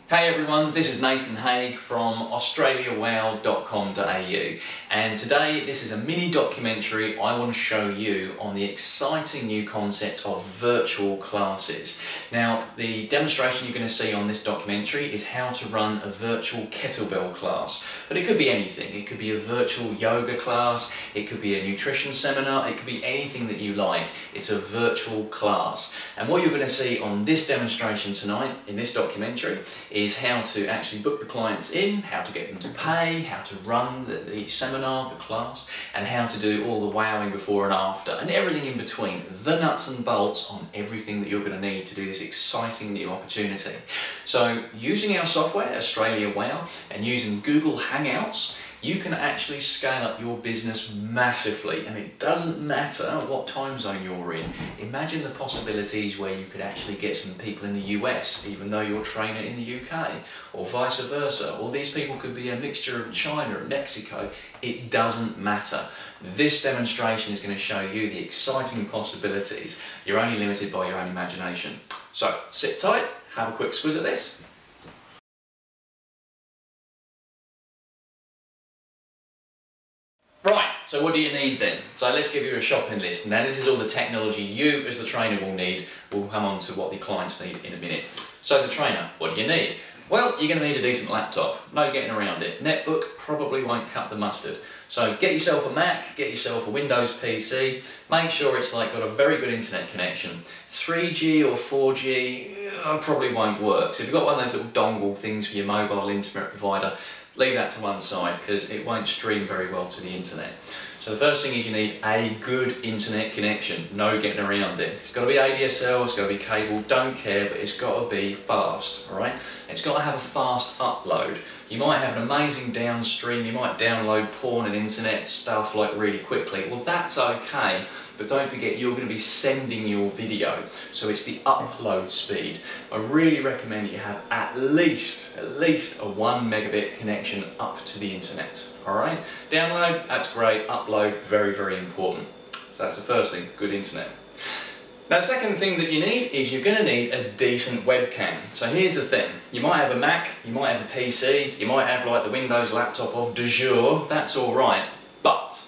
Hey everyone, this is Nathan Hague from AustraliaWOW.com.au, and today this is a mini documentary I want to show you on the exciting new concept of virtual classes. Now, the demonstration you're going to see on this documentary is how to run a virtual kettlebell class, but it could be anything. It could be a virtual yoga class, it could be a nutrition seminar, it could be anything that you like. It's a virtual class, and what you're going to see on this demonstration tonight in this documentary is how to actually book the clients in, how to get them to pay, how to run the seminar, the class, and how to do all the wowing before and after, and everything in between. The nuts and bolts on everything that you're going to need to do this exciting new opportunity. So using our software, AustraliaWOW, and using Google Hangouts, you can actually scale up your business massively, and it doesn't matter what time zone you're in. Imagine the possibilities where you could actually get some people in the US, even though you're a trainer in the UK, or vice versa, or these people could be a mixture of China and Mexico. It doesn't matter. This demonstration is going to show you the exciting possibilities. You're only limited by your own imagination. So sit tight, have a quick squiz at this. Right, so what do you need then? So let's give you a shopping list. Now this is all the technology you as the trainer will need. We'll come on to what the clients need in a minute. So the trainer, what do you need? Well, you're going to need a decent laptop. No getting around it. Netbook probably won't cut the mustard. So get yourself a Mac, get yourself a Windows PC. Make sure it's got a very good internet connection. 3G or 4G probably won't work. So if you've got one of those little dongle things for your mobile internet provider, leave that to one side because it won't stream very well to the internet. So the first thing is you need a good internet connection, no getting around it. It's got to be ADSL, it's got to be cable, don't care, but it's got to be fast, alright? It's got to have a fast upload. You might have an amazing downstream, you might download porn and internet stuff really quickly. Well, that's okay, but don't forget you're going to be sending your video, so it's the upload speed. I really recommend you have at least a 1 megabit connection up to the internet, alright? Download, that's great, upload, very, very important. So that's the first thing, good internet. Now the second thing that you need is you're going to need a decent webcam. So here's the thing, you might have a Mac, you might have a PC, you might have the Windows laptop of du jour, that's alright, but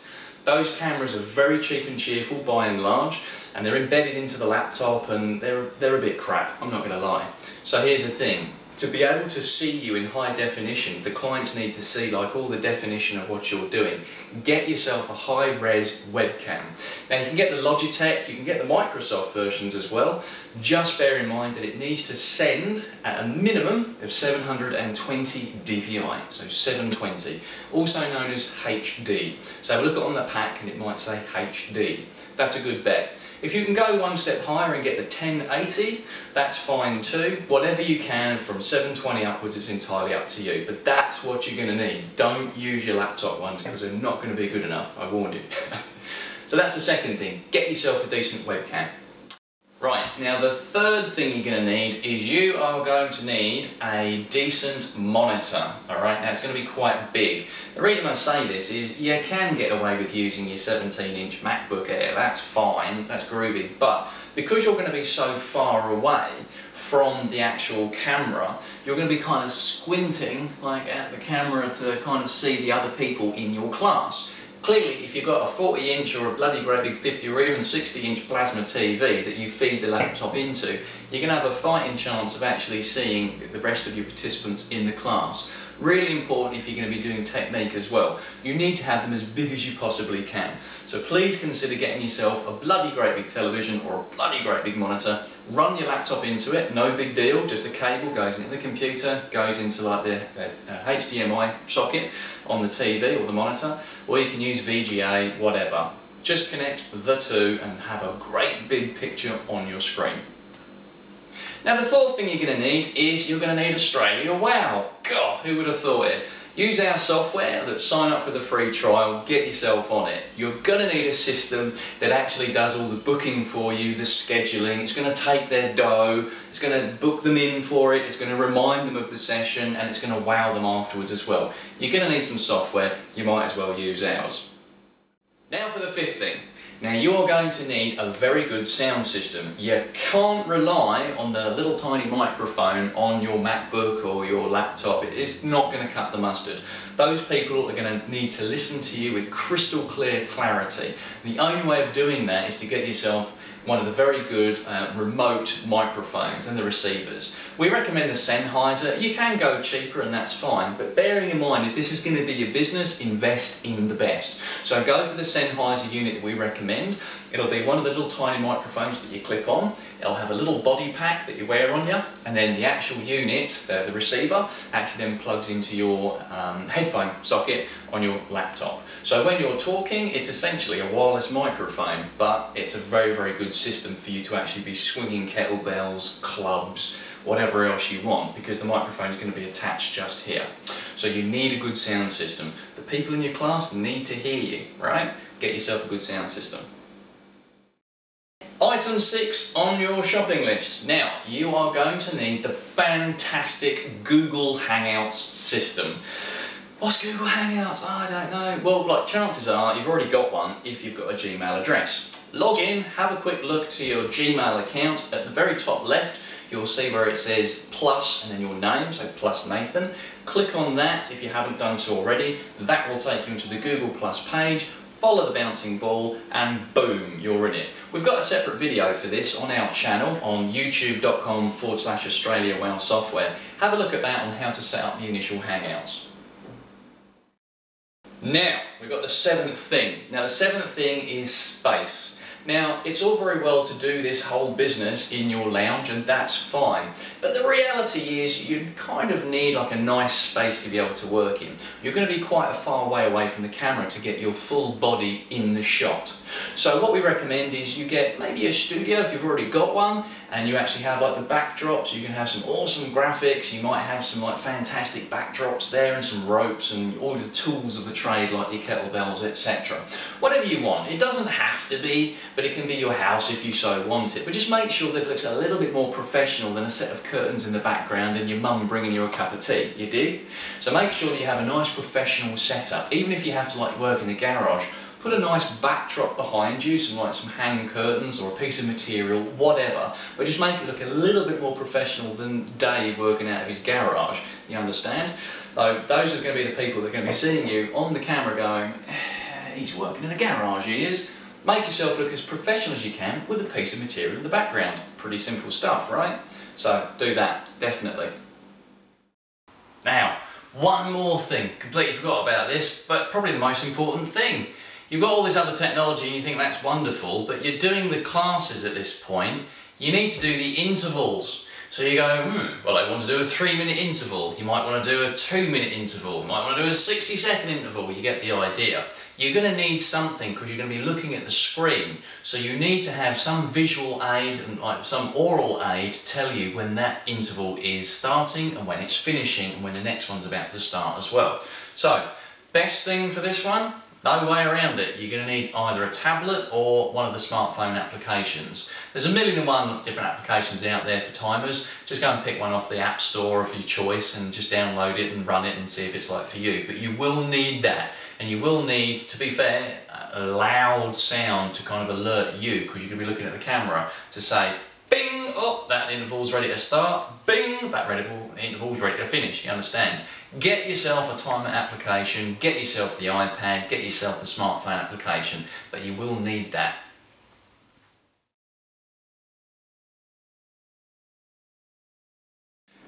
those cameras are very cheap and cheerful by and large, and they're embedded into the laptop and they're a bit crap, I'm not going to lie. So here's the thing, to be able to see you in high definition, the clients need to see all the definition of what you're doing. Get yourself a high-res webcam. Now you can get the Logitech, you can get the Microsoft versions as well. Just bear in mind that it needs to send at a minimum of 720 dpi, so 720, also known as HD. So have a look on the pack and it might say HD. That's a good bet. If you can go one step higher and get the 1080, that's fine too. Whatever you can from 720 upwards, it's entirely up to you. But that's what you're going to need. Don't use your laptop ones because they're not going to be good enough, I warn you. So that's the second thing. Get yourself a decent webcam. Right, now the third thing you're going to need is you are going to need a decent monitor. Alright, now it's going to be quite big. The reason I say this is you can get away with using your 17-inch MacBook Air, that's fine, that's groovy, but because you're going to be so far away from the actual camera, you're going to be kind of squinting at the camera to kind of see the other people in your class. Clearly, if you've got a 40-inch or a bloody great big 50 or even 60-inch plasma TV that you feed the laptop into, you're going to have a fighting chance of actually seeing the rest of your participants in the class. Really important if you're going to be doing technique as well. You need to have them as big as you possibly can. So please consider getting yourself a bloody great big television or a bloody great big monitor. Run your laptop into it, no big deal, just a cable goes into the computer, goes into the HDMI socket on the TV or the monitor, or you can use VGA, whatever. Just connect the two and have a great big picture on your screen. Now the fourth thing you're going to need is you're going to need AustraliaWOW. God, who would have thought it? Use our software, sign up for the free trial, get yourself on it. You're going to need a system that actually does all the booking for you, the scheduling. It's going to take their dough, it's going to book them in for it, it's going to remind them of the session, and it's going to wow them afterwards as well. You're going to need some software, you might as well use ours. Now for the fifth thing. Now you're going to need a very good sound system. You can't rely on the little tiny microphone on your MacBook or your laptop. It is not going to cut the mustard. Those people are going to need to listen to you with crystal clear clarity. The only way of doing that is to get yourself one of the very good remote microphones and the receivers. We recommend the Sennheiser. You can go cheaper and that's fine, but bearing in mind if this is going to be your business, invest in the best. So go for the Sennheiser unit that we recommend. It'll be one of the little tiny microphones that you clip on. It'll have a little body pack that you wear on you, and then the actual unit, the receiver, actually then plugs into your headphone socket on your laptop. So when you're talking, it's essentially a wireless microphone, but it's a very, very good system for you to actually be swinging kettlebells, clubs, whatever else you want, because the microphone is going to be attached just here. So you need a good sound system. The people in your class need to hear you, right? Get yourself a good sound system. Item 6 on your shopping list. Now, you are going to need the fantastic Google Hangouts system. What's Google Hangouts? Oh, I don't know. Well, like, chances are you've already got one if you've got a Gmail address. Log in, have a quick look to your Gmail account. At the very top left, you'll see where it says plus and then your name, so plus Nathan. Click on that if you haven't done so already. That will take you into the Google Plus page. Follow the bouncing ball and boom, you're in it. We've got a separate video for this on our channel on youtube.com/AustraliaWOW software. Have a look at that on how to set up the initial Hangouts. Now, we've got the 7th thing. Now the 7th thing is space. Now, it's all very well to do this whole business in your lounge, and that's fine. But the reality is you kind of need like a nice space to be able to work in. You're going to be quite a far way away from the camera to get your full body in the shot. So what we recommend is you get maybe a studio if you've already got one, and you actually have like the backdrops. You can have some awesome graphics. You might have some like fantastic backdrops there and some ropes and all the tools of the trade like your kettlebells, etc. Whatever you want. It doesn't have to be, but it can be your house if you so want it. But just make sure that it looks a little bit more professional than a set of curtains in the background and your mum bringing you a cup of tea. You dig? So make sure that you have a nice professional setup. Even if you have to like work in the garage, put a nice backdrop behind you, some hang curtains or a piece of material, whatever, but just make it look a little bit more professional than Dave working out of his garage, you understand? Though those are going to be the people that are going to be seeing you on the camera going, he's working in a garage, he is. Make yourself look as professional as you can with a piece of material in the background. Pretty simple stuff, right? So do that, definitely. Now, one more thing, completely forgot about this, but probably the most important thing. You've got all this other technology and you think that's wonderful, but you're doing the classes at this point. You need to do the intervals. So you go, well, I want to do a 3-minute interval. You might want to do a 2-minute interval. You might want to do a 60-second interval. You get the idea. You're going to need something because you're going to be looking at the screen. So you need to have some visual aid and like some oral aid to tell you when that interval is starting and when it's finishing and when the next one's about to start as well. So, best thing for this one? No way around it. You're going to need either a tablet or one of the smartphone applications. There's 1,000,001 different applications out there for timers. Just go and pick one off the App Store of your choice and just download it and run it and see if it's like for you. But you will need that, and you will need, to be fair, a loud sound to kind of alert you, because you're going to be looking at the camera to say, bing, oh, that interval's ready to start, bing, that interval's ready to finish, you understand? Get yourself a timer application, get yourself the iPad, get yourself the smartphone application, but you will need that.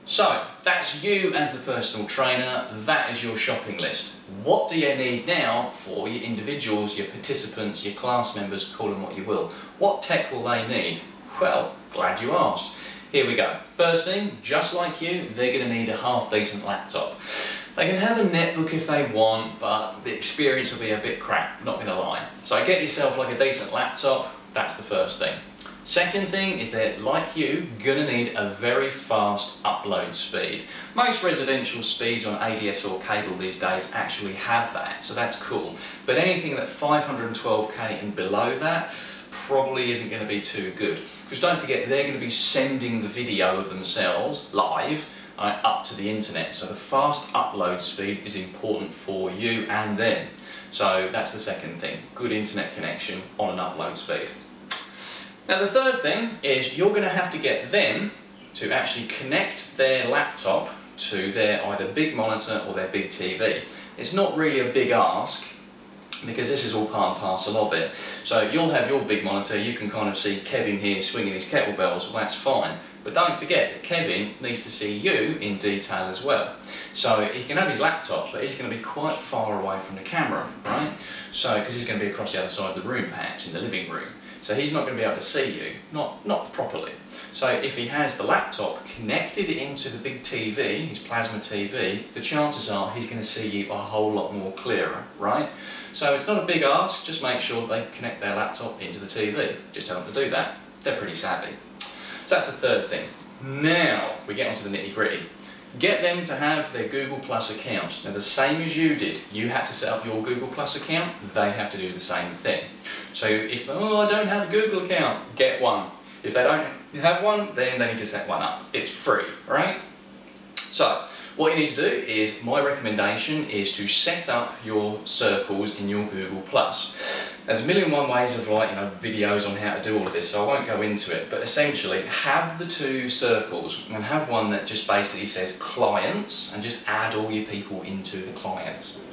So, that's you as the personal trainer, that is your shopping list. What do you need now for your individuals, your participants, your class members, call them what you will? What tech will they need? Well, glad you asked. Here we go. First thing, just like you, they're going to need a half-decent laptop. They can have a netbook if they want, but the experience will be a bit crap, not going to lie. So get yourself like a decent laptop, that's the first thing. Second thing is that, like you, going to need a very fast upload speed. Most residential speeds on ADS or cable these days actually have that, so that's cool. But anything that 512k and below that probably isn't going to be too good. Because don't forget, they're going to be sending the video of themselves live up to the internet. So the fast upload speed is important for you and them. So that's the second thing, good internet connection on an upload speed. Now the third thing is you're going to have to get them to actually connect their laptop to their either big monitor or their big TV. It's not really a big ask because this is all part and parcel of it. So you'll have your big monitor, you can kind of see Kevin here swinging his kettlebells, well that's fine. But don't forget that Kevin needs to see you in detail as well. So he can have his laptop, but he's going to be quite far away from the camera, right? So, because he's going to be across the other side of the room perhaps, in the living room. So he's not going to be able to see you, not properly. So if he has the laptop connected into the big TV, his plasma TV, the chances are he's going to see you a whole lot more clearer, right? So it's not a big ask, just make sure they connect their laptop into the TV. Just tell them to do that. They're pretty savvy. So that's the third thing. Now we get onto the nitty gritty. Get them to have their Google Plus account. Now the same as you did, you had to set up your Google Plus account, they have to do the same thing. So if, oh, I don't have a Google account, get one. If they don't have one, then they need to set one up. It's free, right? So what you need to do is, my recommendation is to set up your circles in your Google Plus. There's a million and one ways of videos on how to do all of this, so I won't go into it, but essentially have the two circles and have one that just basically says clients and just add all your people into the clients.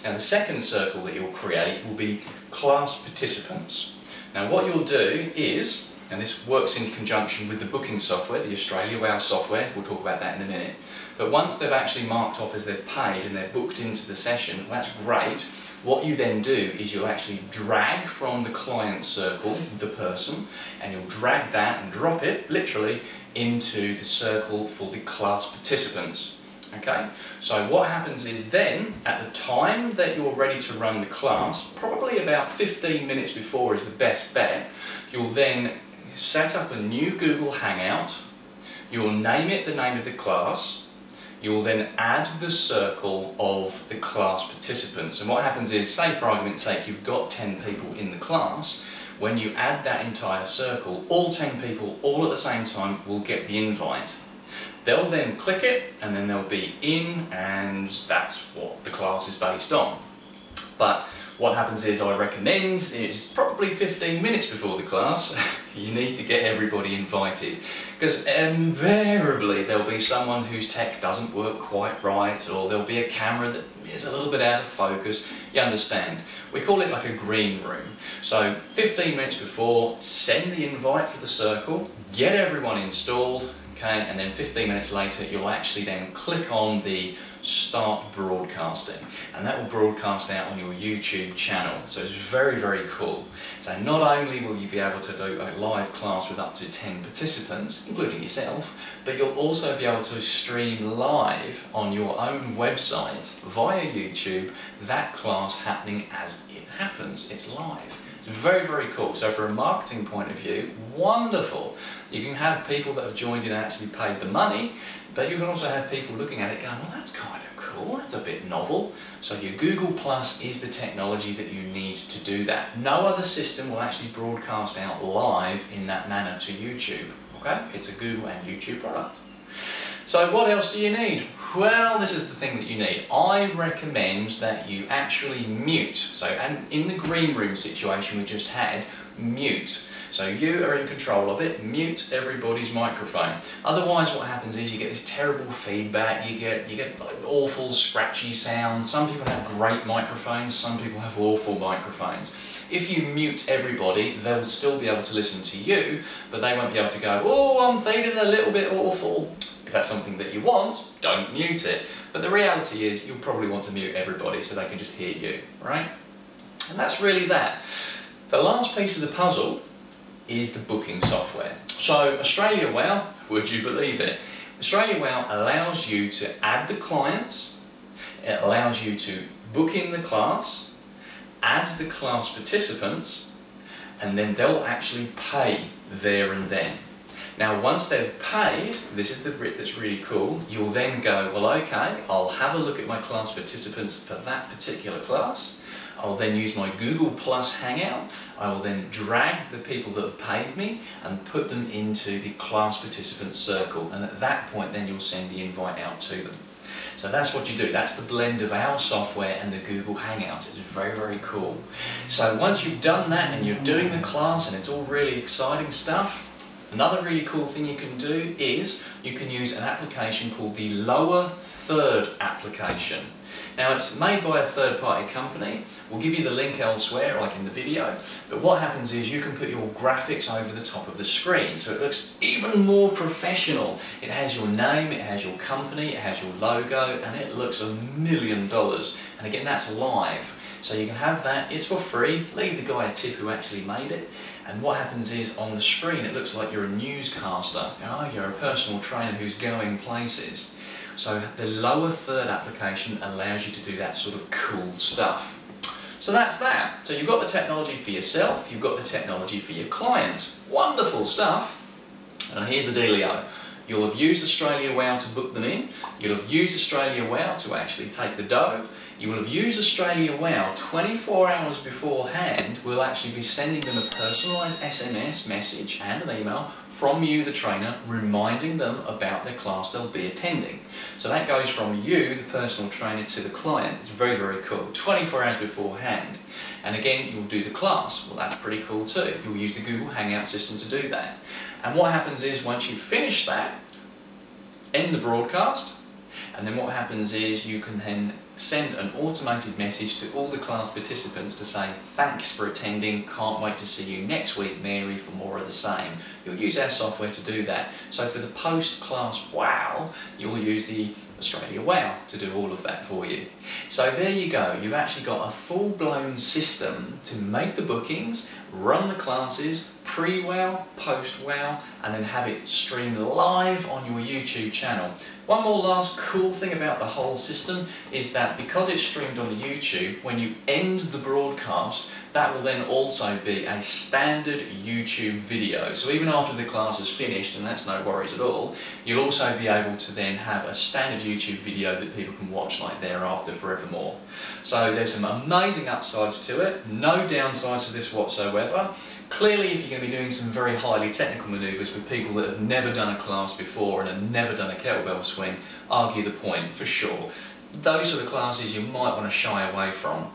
Now the second circle that you'll create will be class participants. Now what you'll do is, and this works in conjunction with the booking software, the AustraliaWOW software, we'll talk about that in a minute, but once they've actually marked off as they've paid and they're booked into the session, well, that's great. What you then do is you'll actually drag from the client circle the person, and you'll drag that and drop it literally into the circle for the class participants. Okay, so what happens is then at the time that you're ready to run the class, probably about 15 minutes before is the best bet, you'll then set up a new Google Hangout, you'll name it the name of the class, you'll then add the circle of the class participants. And what happens is, say for argument's sake, you've got 10 people in the class, when you add that entire circle, all 10 people, all at the same time, will get the invite. They'll then click it, and then they'll be in, and that's what the class is based on. But what happens is, I recommend, it's probably 15 minutes before the class, you need to get everybody invited. Because invariably there'll be someone whose tech doesn't work quite right, or there'll be a camera that is a little bit out of focus, you understand. We call it like a green room. So 15 minutes before, send the invite for the circle, get everyone installed, okay, and then 15 minutes later you'll actually then click on the start broadcasting, and that will broadcast out on your YouTube channel. So it's very, very cool. So not only will you be able to do a live class with up to 10 participants, including yourself, but you'll also be able to stream live on your own website via YouTube that class happening as it happens. It's live. It's very, very cool. So from a marketing point of view, wonderful. You can have people that have joined in and actually paid the money, but you can also have people looking at it going, well, that's kind of cool, that's a bit novel. So your Google Plus is the technology that you need to do that. No other system will actually broadcast out live in that manner to YouTube, okay? It's a Google and YouTube product. So what else do you need? Well, this is the thing that you need. I recommend that you actually mute. So, and in the green room situation we just had, mute. So you are in control of it, mute everybody's microphone. Otherwise what happens is you get this terrible feedback, you get like awful scratchy sounds. Some people have great microphones, some people have awful microphones. If you mute everybody, they'll still be able to listen to you, but they won't be able to go, oh, I'm feeling a little bit awful. If that's something that you want, don't mute it. But the reality is you'll probably want to mute everybody so they can just hear you, right? And that's really that. The last piece of the puzzle is the booking software. So AustraliaWOW, would you believe it? AustraliaWOW allows you to add the clients, it allows you to book in the class, add the class participants, and then they'll actually pay there and then. Now once they've paid, this is the bit that's really cool, you'll then go, well okay, I'll have a look at my class participants for that particular class, I'll then use my Google Plus Hangout. I will then drag the people that have paid me and put them into the class participant circle, and at that point then you'll send the invite out to them. So that's what you do. That's the blend of our software and the Google Hangouts. It's very, very cool. So once you've done that and you're doing the class and it's all really exciting stuff, another really cool thing you can do is you can use an application called the Lower Third application. Now it's made by a third-party company. We'll give you the link elsewhere, like in the video, but what happens is you can put your graphics over the top of the screen, so it looks even more professional. It has your name, it has your company, it has your logo, and it looks $1 million. And again, that's live. So you can have that, it's for free, leave the guy a tip who actually made it, and what happens is on the screen it looks like you're a newscaster, you're a personal trainer who's going places. So the Lower Third application allows you to do that sort of cool stuff. So that's that. So you've got the technology for yourself, you've got the technology for your clients. Wonderful stuff. And here's the dealio. You'll have used AustraliaWOW to book them in, you'll have used AustraliaWOW to actually take the dough, you will have used AustraliaWOW 24 hours beforehand. We'll actually be sending them a personalised SMS message and an email from you, the trainer, reminding them about their class they'll be attending. So that goes from you, the personal trainer, to the client. It's very, very cool. 24 hours beforehand. And again, you'll do the class. Well, that's pretty cool too. You'll use the Google Hangout system to do that. And what happens is once you finish that, end the broadcast, and then what happens is you can then send an automated message to all the class participants to say thanks for attending, can't wait to see you next week, Mary, for more of the same. You'll use our software to do that. So for the post-class wow, you'll use the AustraliaWOW to do all of that for you. So there you go, you've actually got a full-blown system to make the bookings, run the classes, pre-WOW, post-WOW, and then have it streamed live on your YouTube channel. One more last cool thing about the whole system is that because it's streamed on the YouTube, when you end the broadcast, that will then also be a standard YouTube video. So even after the class is finished, and that's no worries at all, you'll also be able to then have a standard YouTube video that people can watch like thereafter forevermore. So there's some amazing upsides to it, no downsides to this whatsoever. Clearly, if you're going to be doing some very highly technical manoeuvres with people that have never done a class before and have never done a kettlebell swing, argue the point for sure. Those sort of classes you might want to shy away from.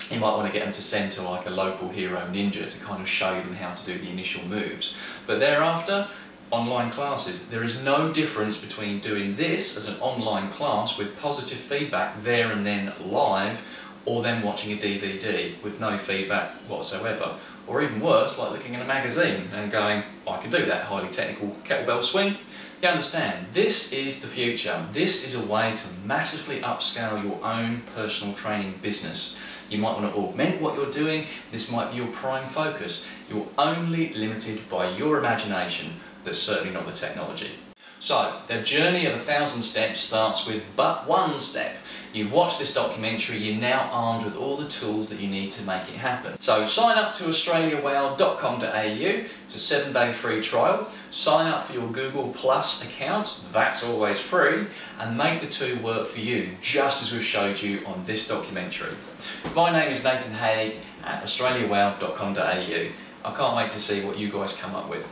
You might want to get them to send to like a local hero ninja to kind of show them how to do the initial moves. But thereafter, online classes. There is no difference between doing this as an online class with positive feedback there and then live, or then watching a DVD with no feedback whatsoever. Or even worse, like looking in a magazine and going, I can do that highly technical kettlebell swing. You understand, this is the future. This is a way to massively upscale your own personal training business. You might want to augment what you're doing. This might be your prime focus. You're only limited by your imagination, but certainly not the technology. So, the journey of 1,000 steps starts with but one step. You've watched this documentary, you're now armed with all the tools that you need to make it happen. So sign up to AustraliaWOW.com.au, it's a 7-day free trial. Sign up for your Google Plus account, that's always free, and make the two work for you, just as we've showed you on this documentary. My name is Nathan Hague at AustraliaWOW.com.au. I can't wait to see what you guys come up with.